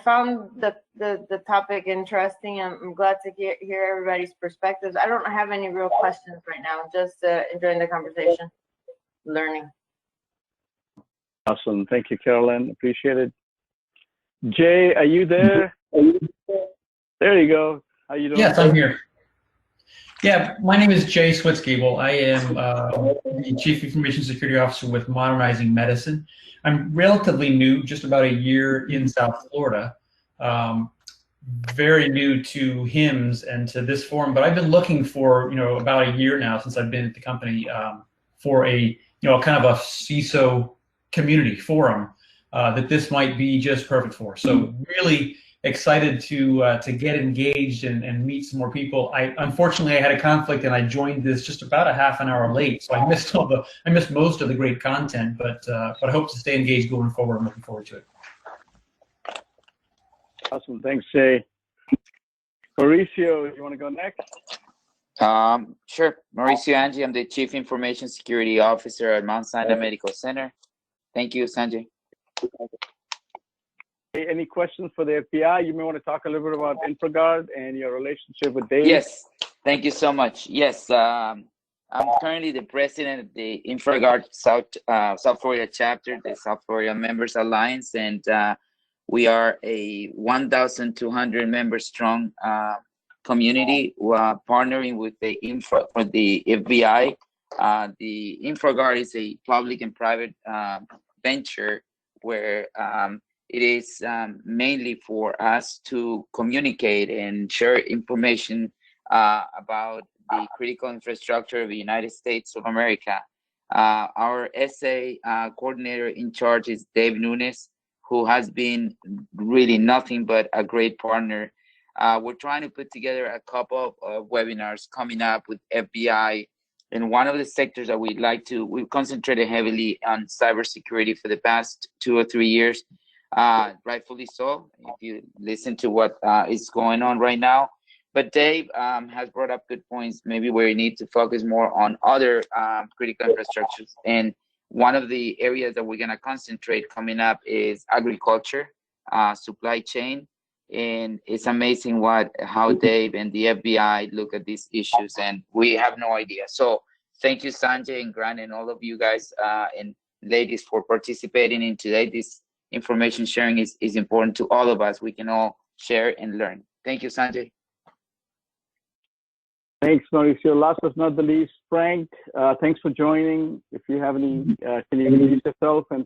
found the topic interesting. I'm glad to hear everybody's perspectives. I don't have any real questions right now. I'm just enjoying the conversation, learning. Awesome. Thank you, Carolyn. Appreciate it. Jay, are you there? There you go. How you doing? Yes, I'm here. Yeah, my name is Jay Switzgable. I am the Chief Information Security Officer with Modernizing Medicine. I'm relatively new, just about a year in South Florida. Very new to HIMSS and to this forum, but I've been looking for about a year now since I've been at the company for a kind of a CISO community forum that this might be just perfect for. So really excited to get engaged and meet some more people. Unfortunately I had a conflict and I joined this just about a half an hour late, so I missed most of the great content. But I hope to stay engaged going forward. I'm looking forward to it. Awesome. Thanks, Jay. Mauricio, you want to go next? Sure. Mauricio Angie, I'm the Chief Information Security Officer at Mount Sinai Medical Center. Thank you, Sanjay. Hey, any questions for the FBI? You may want to talk a little bit about InfraGard and your relationship with Dave. Yes, thank you so much. Yes, I'm currently the president of the InfraGard South Florida chapter, the South Florida Members Alliance, and we are a 1,200 member strong community partnering with the FBI. The InfraGard is a public and private venture where it is mainly for us to communicate and share information about the critical infrastructure of the United States of America. Our SA coordinator in charge is Dave Nunes, who has been really nothing but a great partner. We're trying to put together a couple of webinars coming up with FBI. And one of the sectors that we've concentrated heavily on cybersecurity for the past 2 or 3 years, rightfully so, if you listen to what is going on right now. But Dave has brought up good points, maybe where you need to focus more on other critical infrastructures. And one of the areas that we're going to concentrate coming up is agriculture, supply chain. And it's amazing how Dave and the FBI look at these issues, and we have no idea. So thank you, Sanjay and Grant, and all of you guys and ladies for participating in today. This information sharing is important to all of us. We can all share and learn. Thank you, Sanjay. Thanks, Mauricio. Last but not the least, Frank, thanks for joining. If you have any, can you introduce yourself? And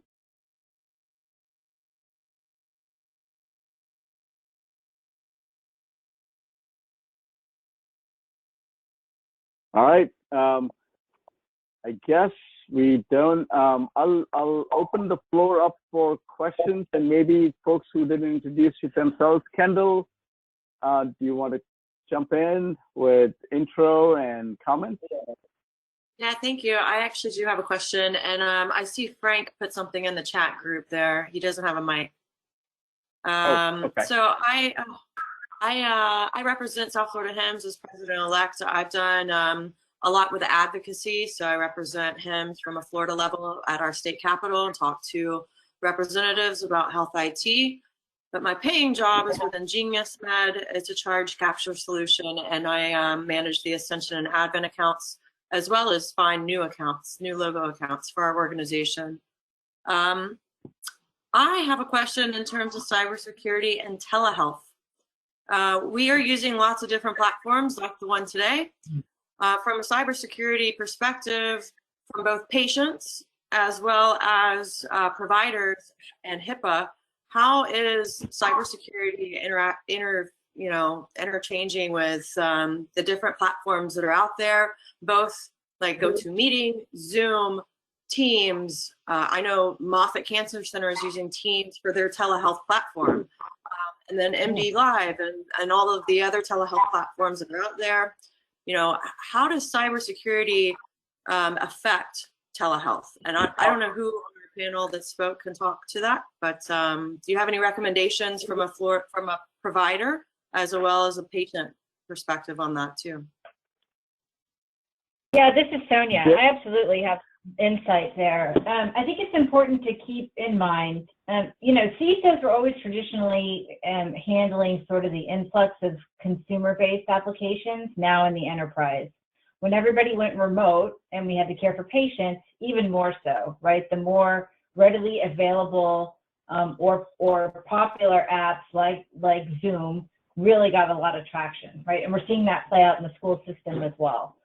all right. I guess we don't. I'll open the floor up for questions, and maybe folks who didn't introduce themselves. Kendall, do you want to jump in with intro and comments? Yeah, thank you. I actually do have a question, and I see Frank put something in the chat group there. He doesn't have a mic. Okay. So I represent South Florida HIMSS as president-elect. I've done a lot with advocacy, so I represent HIMSS from a Florida level at our state capitol and talk to representatives about health IT. But my paying job is within Genius Med. It's a charge capture solution, and I manage the Ascension and Advent accounts, as well as find new accounts, new logo accounts for our organization. I have a question in terms of cybersecurity and telehealth. We are using lots of different platforms like the one today. From a cybersecurity perspective, from both patients as well as providers and HIPAA, how is cybersecurity interchanging with the different platforms that are out there, both like GoToMeeting, Zoom, Teams? I know Moffitt Cancer Center is using Teams for their telehealth platform, and then MD Live and all of the other telehealth platforms that are out there. You know, how does cybersecurity affect telehealth? And I don't know who on our panel that spoke can talk to that, but do you have any recommendations from a provider as well as a patient perspective on that too? Yeah, this is Sonia. I absolutely have insight there. I think it's important to keep in mind, you know, CISOs were always traditionally handling sort of the influx of consumer-based applications now in the enterprise. When everybody went remote and we had to care for patients, even more so, right? The more readily available or popular apps like Zoom really got a lot of traction, right? And we're seeing that play out in the school system as well.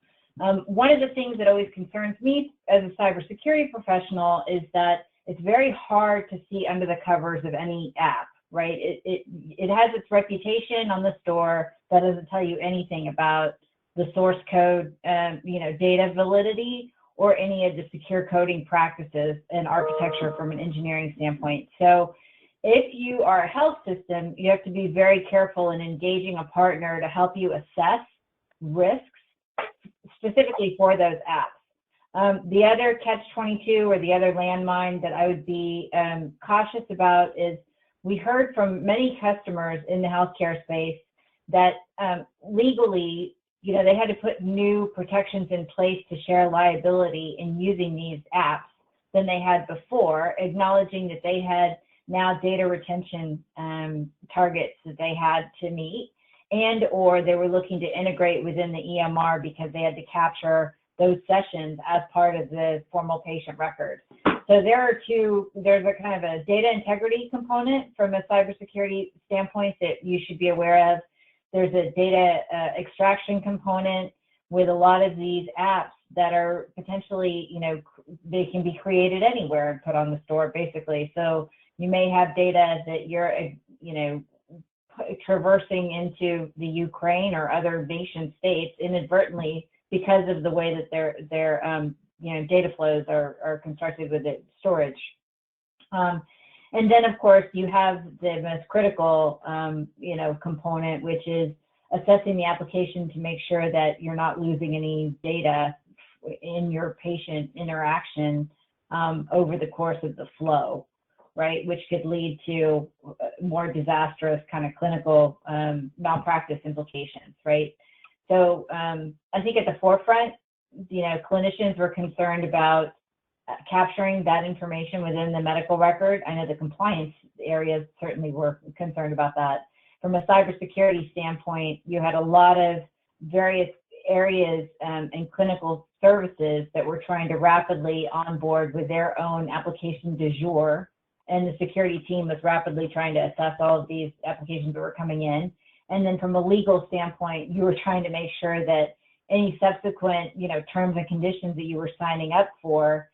One of the things that always concerns me as a cybersecurity professional is that it's very hard to see under the covers of any app, right? It has its reputation on the store. That doesn't tell you anything about the source code, you know, data validity, or any of the secure coding practices and architecture from an engineering standpoint. So if you are a health system, you have to be very careful in engaging a partner to help you assess risks specifically for those apps. The other catch-22 or the other landmine that I would be cautious about is we heard from many customers in the healthcare space that legally, they had to put new protections in place to share liability in using these apps than they had before, acknowledging that they had now data retention targets that they had to meet, and or they were looking to integrate within the EMR because they had to capture those sessions as part of the formal patient record. So there's a kind of a data integrity component from a cybersecurity standpoint that you should be aware of. There's a data extraction component with a lot of these apps that are potentially, they can be created anywhere and put on the store, basically. So you may have data that you're, traversing into the Ukraine or other nation states inadvertently because of the way that their data flows are constructed with the storage. And then, of course, you have the most critical, component, which is assessing the application to make sure that you're not losing any data in your patient interaction over the course of the flow, right? Which could lead to more disastrous kind of clinical malpractice implications, right? So I think at the forefront, clinicians were concerned about capturing that information within the medical record. I know the compliance areas certainly were concerned about that. From a cybersecurity standpoint, you had a lot of various areas and clinical services that were trying to rapidly onboard with their own application du jour, and the security team was rapidly trying to assess all of these applications that were coming in. And then from a legal standpoint, you were trying to make sure that any subsequent, terms and conditions that you were signing up for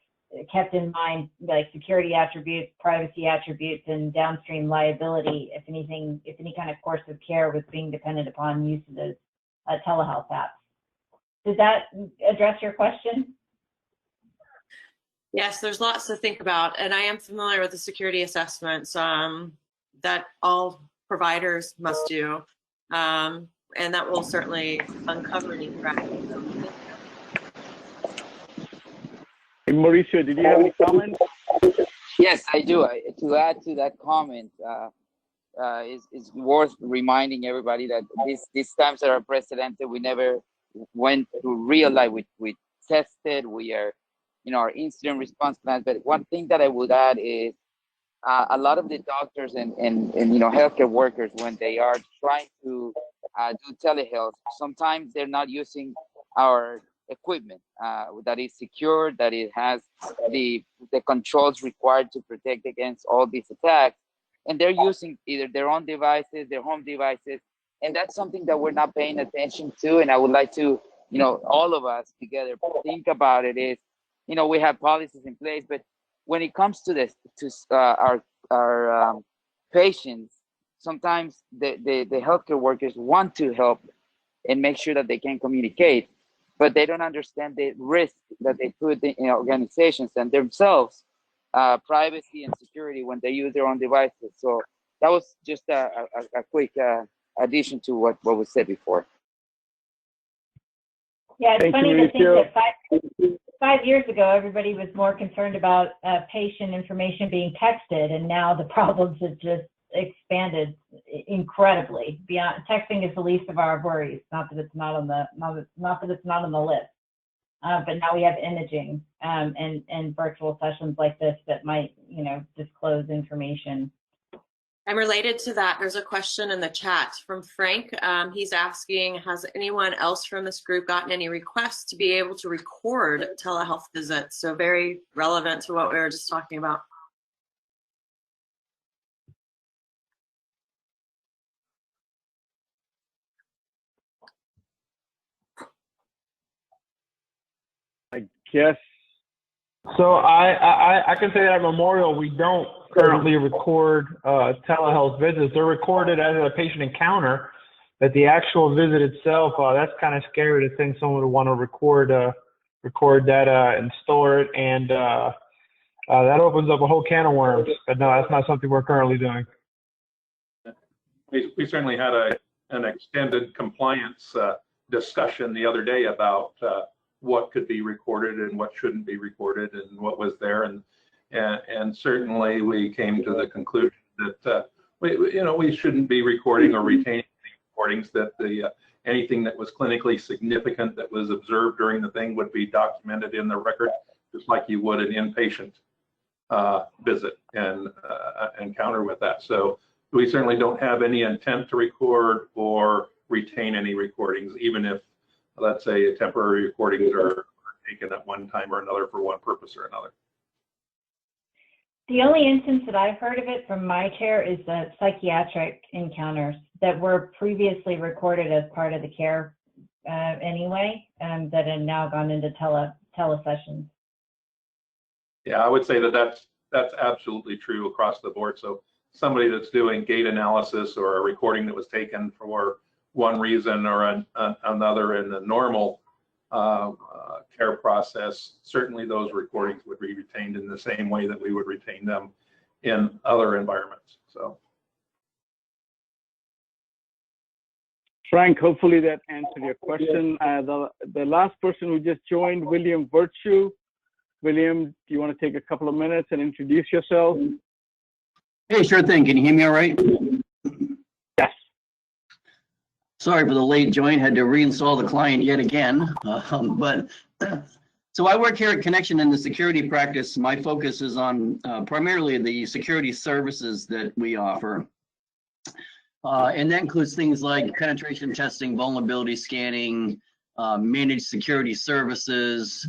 kept in mind like security attributes, privacy attributes, and downstream liability if any kind of course of care was being dependent upon use of those telehealth apps. Does that address your question? Yes, there's lots to think about, and I am familiar with the security assessments that all providers must do, and that will certainly uncover any threats. Hey, Mauricio, did you have any comments? Yes, I do. To add to that comment, it's worth reminding everybody that these times that are precedented, we never went through real life. We tested, we are, our incident response plans. But one thing that I would add is a lot of the doctors and healthcare workers, when they are trying to do telehealth, sometimes they're not using our equipment that is secure, that it has the controls required to protect against all these attacks, and they're using either their own devices, their home devices, and that's something that we're not paying attention to. And I would like to, all of us together think about it. Is, we have policies in place, but when it comes to this, our patients, sometimes the healthcare workers want to help and make sure that they can communicate, but they don't understand the risk that they put in organizations and themselves, privacy and security when they use their own devices. So that was just a quick addition to what was said before. Yeah, it's funny to think that 5 years ago, everybody was more concerned about patient information being texted, and now the problems have just expanded incredibly. Beyond texting is the least of our worries. Not that it's not on the list, but now we have imaging and virtual sessions like this that might disclose information. And related to that, there's a question in the chat from Frank. He's asking, has anyone else from this group gotten any requests to be able to record telehealth visits? So very relevant to what we were just talking about. I guess. So I can say that at Memorial, we don't currently record telehealth visits. They're recorded as a patient encounter, but the actual visit itself, that's kind of scary to think someone would want to record that and store it, and that opens up a whole can of worms. But no, that's not something we're currently doing. We certainly had an extended compliance discussion the other day about what could be recorded and what shouldn't be recorded and what was there, and certainly we came to the conclusion that we shouldn't be recording or retaining recordings. That anything that was clinically significant that was observed during the thing would be documented in the record, just like you would an inpatient visit and encounter with that. So we certainly don't have any intent to record or retain any recordings, even if, let's say, temporary recordings are taken at one time or another for one purpose or another. The only instance that I've heard of it from my chair is the psychiatric encounters that were previously recorded as part of the care anyway, that have now gone into telesessions. Yeah, I would say that's absolutely true across the board. So somebody that's doing gait analysis or a recording that was taken for one reason or another in the normal care process, certainly those recordings would be retained in the same way that we would retain them in other environments. So, Frank, hopefully that answered your question. The last person who just joined, William Virtue. William, do you want to take a couple of minutes and introduce yourself? Hey, sure thing. Can you hear me all right? Yes. Sorry for the late join. Had to reinstall the client yet again. So I work here at Connection in the security practice. My focus is on primarily the security services that we offer. And that includes things like penetration testing, vulnerability scanning, managed security services,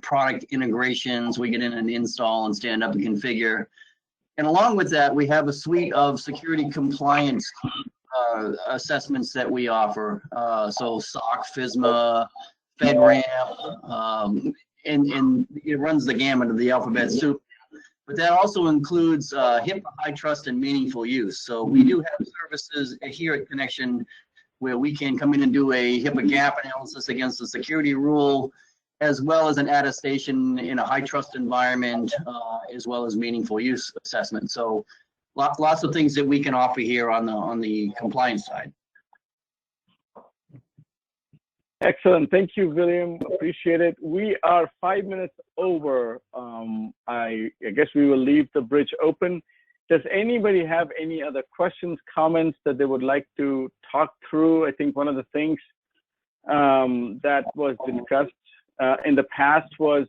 product integrations. We get in and install and stand up and configure. And along with that, we have a suite of security compliance assessments that we offer. So SOC, FISMA, FedRAMP, and it runs the gamut of the alphabet soup. But that also includes HIPAA, high trust, and meaningful use. So we do have services here at Connection where we can come in and do a HIPAA gap analysis against a security rule, as well as an attestation in a high trust environment, as well as meaningful use assessment. So lots of things that we can offer here on the compliance side. Excellent. Thank you, William. Appreciate it. We are 5 minutes over. I guess we will leave the bridge open. Does anybody have any other questions, comments that they would like to talk through? I think one of the things that was discussed in the past was,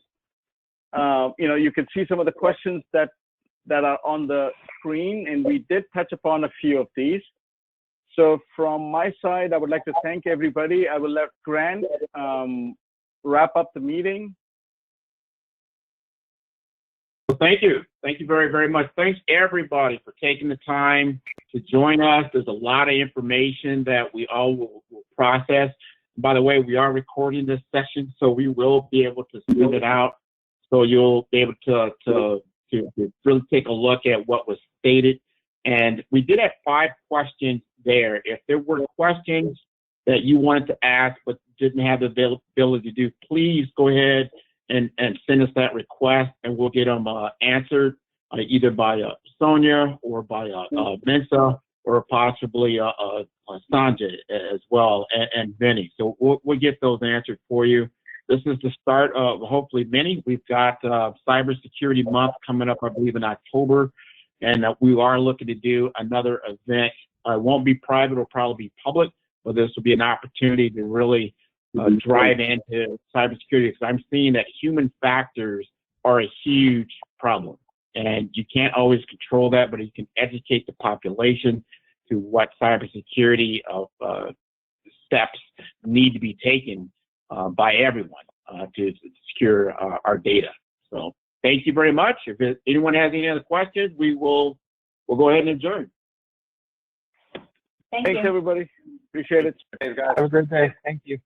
you could see some of the questions that are on the screen, and we did touch upon a few of these. So from my side, I would like to thank everybody. I will let Grant wrap up the meeting. Well, thank you. Thank you very, very much. Thanks everybody for taking the time to join us. There's a lot of information that we all will process. By the way, we are recording this session, so we will be able to send it out. So you'll be able to really take a look at what was stated. And we did have 5 questions there. If there were questions that you wanted to ask but didn't have the availability to do, please go ahead and send us that request, and we'll get them answered either by Sonia or by Mensa or possibly Sanjay as well, and Vinny. So we'll get those answered for you. This is the start of hopefully many. We've got Cybersecurity Month coming up, I believe, in October, and we are looking to do another event. It won't be private, it'll probably be public, but this will be an opportunity to really drive into cybersecurity, because I'm seeing that human factors are a huge problem. And you can't always control that, but you can educate the population to what cybersecurity steps need to be taken by everyone to secure our data. So thank you very much. If anyone has any other questions, we'll go ahead and adjourn. Thanks, everybody. Appreciate it. Have a great day. Thank you.